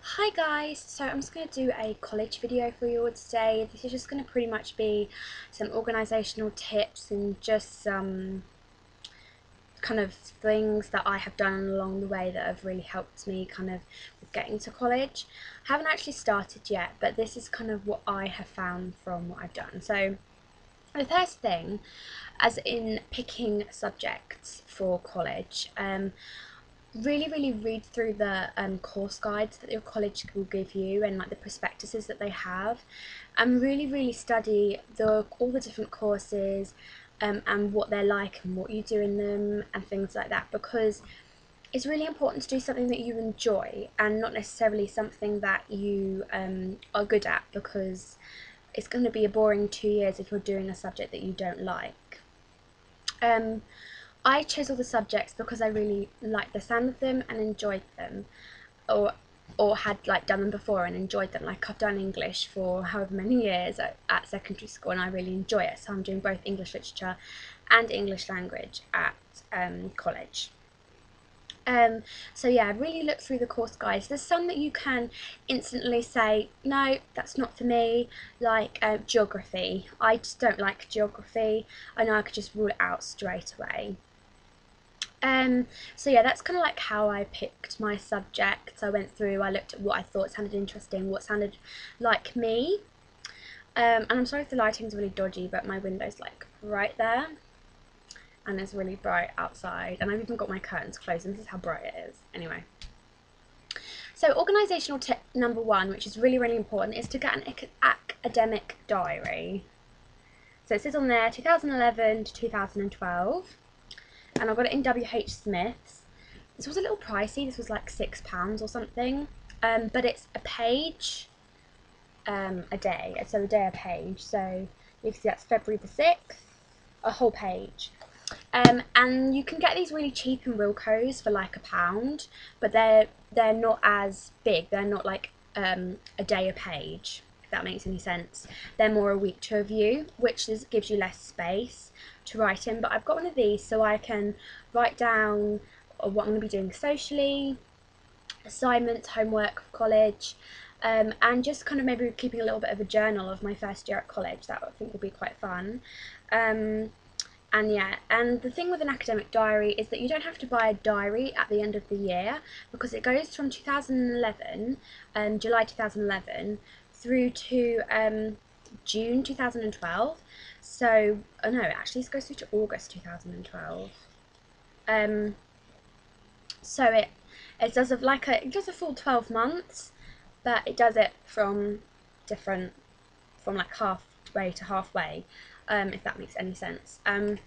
Hi guys, so I'm just going to do a college video for you all today. This is just going to pretty much be some organisational tips and just some kind of things that I have done along the way that have really helped me kind of with getting to college. I haven't actually started yet, but this is kind of what I have found from what I've done. So the first thing, as in picking subjects for college, really read through the course guides that your college will give you and like the prospectuses that they have, and really study all the different courses and what they're like and what you do in them and things like that, because it's really important to do something that you enjoy and not necessarily something that you are good at, because it's going to be a boring 2 years if you're doing a subject that you don't like. I chose all the subjects because I really liked the sound of them and enjoyed them, or had like done them before and enjoyed them. Like I've done English for however many years at secondary school and I really enjoy it, so I'm doing both English literature and English language at college. So yeah, really look through the course guides. There's some that you can instantly say, no, that's not for me, like geography. I just don't like geography. I know I could just rule it out straight away. So yeah, that's kind of like how I picked my subjects. I went through, I looked at what I thought sounded interesting, what sounded like me. And I'm sorry if the lighting's really dodgy, but my window's like right there and it's really bright outside, and I've even got my curtains closed, and this is how bright it is. Anyway, so organisational tip number one, which is really important, is to get an academic diary. So it says on there 2011 to 2012. And I got it in WH Smith's. This was a little pricey, this was like £6 or something, but it's a page a day, so a day a page, so you can see that's February the 6th, a whole page. And you can get these really cheap in Wilko's for like £1, but they're not as big, they're not like a day a page, if that makes any sense. They're more a week to review, which gives you less space to write in, but I've got one of these so I can write down what I'm going to be doing socially, assignments, homework for college, and just kind of maybe keeping a little bit of a journal of my first year at college. That I think will be quite fun. And yeah, and the thing with an academic diary is that you don't have to buy a diary at the end of the year, because it goes from 2011, July 2011, through to June 2012. So, oh no, actually this goes through to August 2012. So it does it does a full 12 months, but it does it from like halfway to halfway, if that makes any sense. And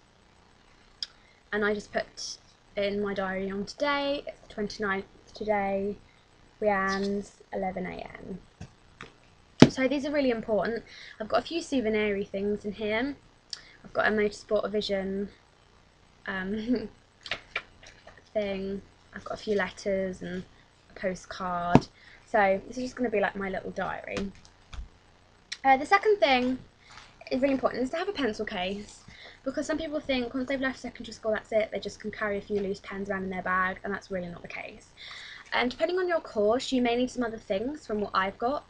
I just put in my diary on today, it's the 29th today, Rianne's 11 AM. So these are really important. I've got a few souvenir-y things in here. I've got a Motorsport Vision thing. I've got a few letters and a postcard. So this is just going to be like my little diary. The second thing is really important, is to have a pencil case, because some people think once they've left secondary school that's it, they just can carry a few loose pens around in their bag, and that's really not the case. And depending on your course, you may need some other things from what I've got,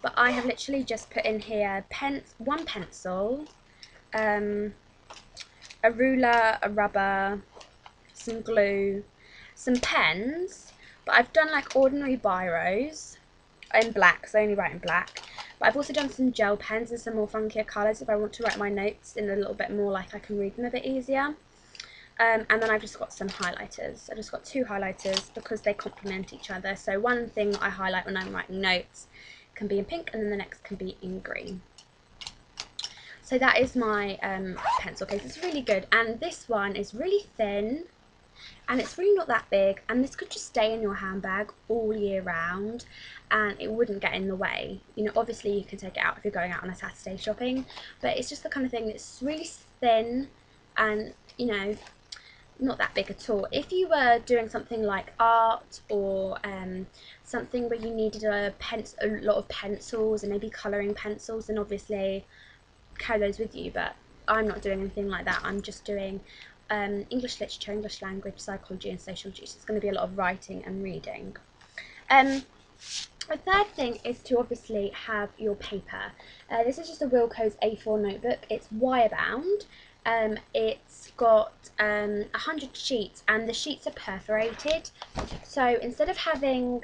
but I have literally just put in here one pencil, a ruler, a rubber, some glue, some pens, but I've done like ordinary biros in black, so I only write in black. But I've also done some gel pens and some more funkier colours if I want to write my notes in a little bit more like I can read them a bit easier. And then I've just got some highlighters. I've just got two highlighters because they complement each other. So one thing I highlight when I'm writing notes can be in pink, and then the next can be in green. So that is my pencil case. It's really good, and this one is really thin and it's really not that big, and this could just stay in your handbag all year round and it wouldn't get in the way. You know, obviously you can take it out if you're going out on a Saturday shopping, but it's just the kind of thing that's really thin and, you know, not that big at all. If you were doing something like art or something where you needed a lot of pencils and maybe colouring pencils, then obviously carry those with you, but I'm not doing anything like that. I'm just doing English literature, English language, psychology and social duties. It's going to be a lot of writing and reading. The third thing is to obviously have your paper. This is just a Wilko's A4 notebook. It's wire bound. It's got 100 sheets, and the sheets are perforated. So instead of having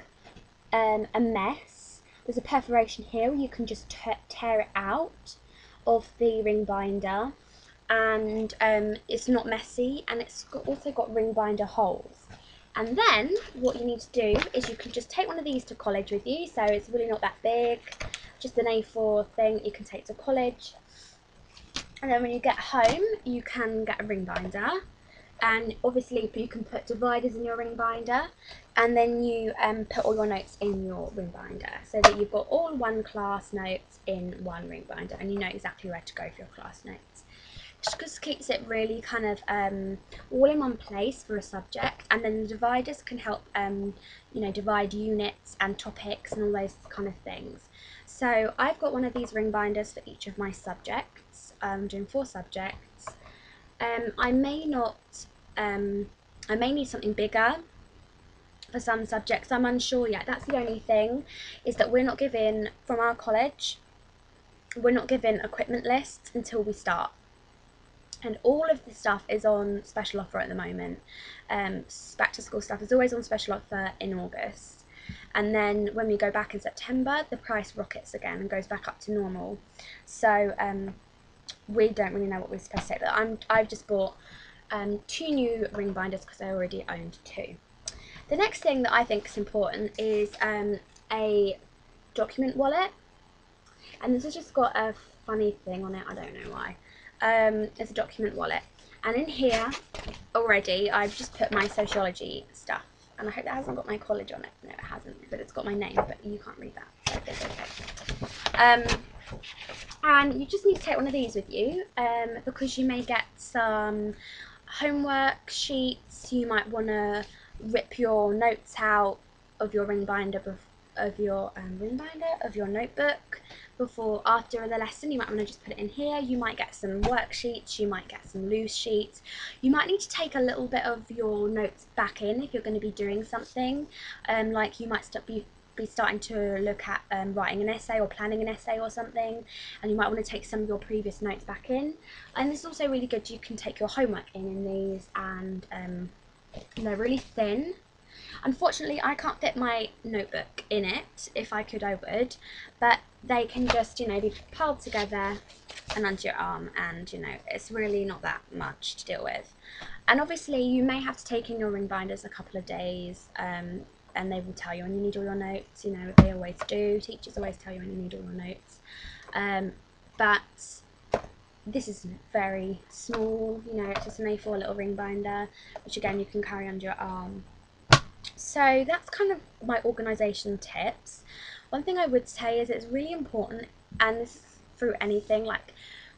a mess, there's a perforation here where you can just tear it out of the ring binder, and it's not messy, and it's also got ring binder holes. And then what you need to do is you can just take one of these to college with you. So it's really not that big, just an A4 thing that you can take to college. And then when you get home, you can get a ring binder. And obviously you can put dividers in your ring binder. And then you put all your notes in your ring binder, so that you've got all one class notes in one ring binder, and you know exactly where to go for your class notes. Just keeps it really kind of all in one place for a subject, and then the dividers can help you know, divide units and topics and all those kind of things. So I've got one of these ring binders for each of my subjects. I'm doing 4 subjects. I may need something bigger for some subjects. I'm unsure yet. That's the only thing, is that we're not given, from our college, we're not given equipment lists until we start. And all of the stuff is on special offer at the moment. Back to school stuff is always on special offer in August. And then when we go back in September, the price rockets again and goes back up to normal. So we don't really know what we're supposed to take. But I've just bought 2 new ring binders because I already owned 2. The next thing that I think is important is a document wallet. And this has just got a funny thing on it, I don't know why. It's a document wallet, and in here already I've just put my sociology stuff, and I hope that hasn't got my college on it. No, it hasn't, but it's got my name, but you can't read that, so it's okay. And you just need to take one of these with you, because you may get some homework sheets. You might want to rip your notes out of your ring binder of your notebook after the lesson. You might want to just put it in here. You might get some worksheets, you might get some loose sheets. You might need to take a little bit of your notes back in if you're going to be doing something, like you might be starting to look at writing an essay or planning an essay or something, and you might want to take some of your previous notes back in. And this is also really good, you can take your homework in these, and they're really thin. Unfortunately, I can't fit my notebook in it. If I could, I would. But they can just, you know, be piled together and under your arm, and, you know, it's really not that much to deal with. And obviously, you may have to take in your ring binders a couple of days, and they will tell you when you need all your notes. You know, they always do. Teachers always tell you when you need all your notes. But this is very small, you know, it's just an A4 little ring binder, which again, you can carry under your arm. So that's kind of my organisation tips. One thing I would say is it's really important, and this is through anything like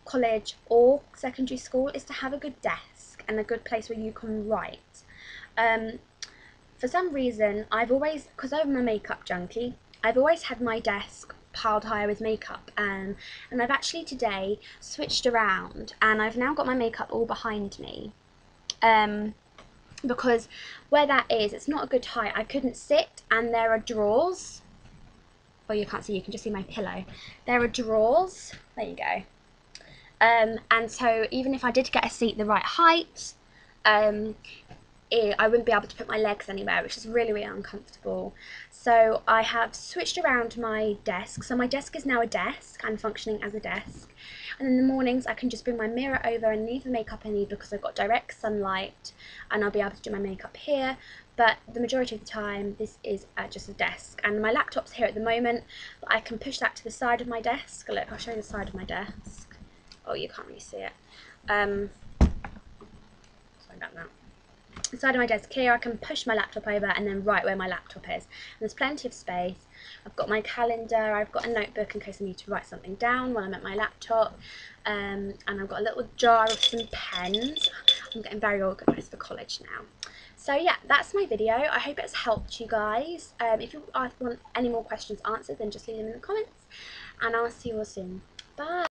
college or secondary school, is to have a good desk and a good place where you can write. For some reason, because I'm a makeup junkie, I've always had my desk piled higher with makeup, and I've actually today switched around, and I've now got my makeup all behind me. Because where that is, it's not a good height. I couldn't sit, and there are drawers. Well, you can't see, you can just see my pillow. There are drawers. There you go. And so even if I did get a seat the right height, I wouldn't be able to put my legs anywhere, which is really, really uncomfortable. So I have switched around my desk. So my desk is now a desk and functioning as a desk. And in the mornings, I can just bring my mirror over and leave the makeup I need, because I've got direct sunlight, and I'll be able to do my makeup here. But the majority of the time, this is just a desk. And my laptop's here at the moment, but I can push that to the side of my desk. Look, I'll show you the side of my desk. Oh, you can't really see it. Sorry about that. The side of my desk here, I can push my laptop over and then write where my laptop is. And there's plenty of space. I've got my calendar, I've got a notebook in case I need to write something down while I'm at my laptop, and I've got a little jar of some pens. I'm getting very organised for college now. So yeah, that's my video. I hope it's helped you guys. If you want any more questions answered, then just leave them in the comments, and I'll see you all soon. Bye!